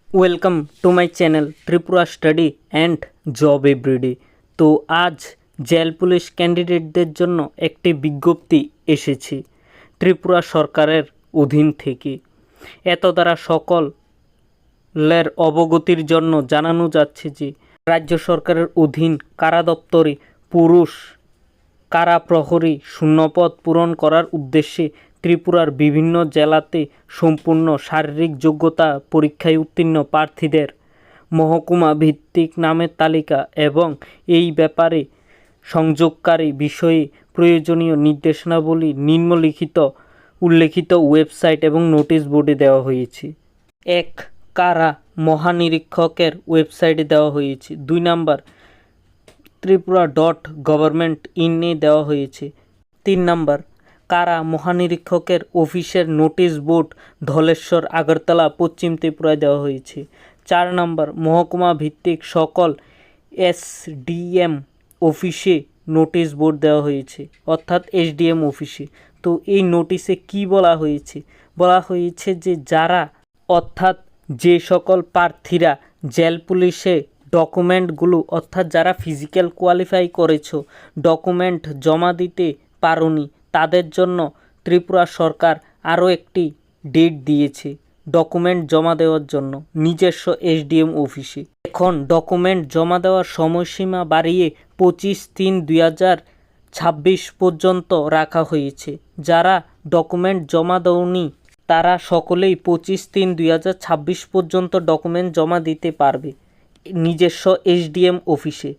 Welcome to my channel Tripura study and job everyday. তো আজ jail police ক্যান্ডিডেটদের জন্য একটি বিজ্ঞপ্তি এসেছে ত্রিপুরা সরকারের অধীন থেকে। এত দ্বারা সকলের অবগতির জন্য জানানো যাচ্ছে যে রাজ্য সরকারের অধীন কারা দপ্তরে পুরুষ কারা প্রহরী শূন্যপদ পূরণ করার উদ্দেশ্যে ত্রিপুরার বিভিন্ন জেলাতে সম্পূর্ণ শারীরিক যোগ্যতা পরীক্ষায় উত্তীর্ণ প্রার্থীদের মহকুমা ভিত্তিক নামের তালিকা এবং এই ব্যাপারে সংযোগকারী বিষয়ে প্রয়োজনীয় নির্দেশনাবলী নিম্নলিখিত উল্লেখিত ওয়েবসাইট এবং নোটিশ বোর্ডে দেওয়া হয়েছে। 1. কারা মহানিরীক্ষকের ওয়েবসাইটে দেওয়া হয়েছে। 2 নাম্বার ত্রিপুরা.gov.in দেওয়া হয়েছে। 3 নাম্বার কারা মহানিরীক্ষকের অফিসের নোটিশ বোর্ড ধলেশ্বর আগরতলা পশ্চিম ত্রিপুরায় দেওয়া হয়েছে। 4 নাম্বার মহকুমা ভিত্তিক সকল এসডিএম অফিসে নোটিশ বোর্ড দেওয়া হয়েছে, অর্থাৎ এসডিএম অফিসে। তো এই নোটিশে কি বলা হয়েছে? বলা হয়েছে যে যারা অর্থাৎ যে সকল প্রার্থীরা জেল পুলিশে ডকুমেন্টগুলো অর্থাৎ যারা ফিজিক্যাল কোয়ালিফাই করেছো ডকুমেন্ট জমা দিতে পারোনি তাদের জন্য ত্রিপুরা সরকার আরও একটি ডেট দিয়েছে ডকুমেন্ট জমা দেওয়ার জন্য নিজস্ব এসডিএম অফিসে। এখন ডকুমেন্ট জমা দেওয়ার সময়সীমা বাড়িয়ে 25/3/2026 পর্যন্ত রাখা হয়েছে। যারা ডকুমেন্ট জমা দেওনি তারা সকলেই 25/3/2026 পর্যন্ত ডকুমেন্ট জমা দিতে পারবে নিজস্ব এসডিএম অফিসে।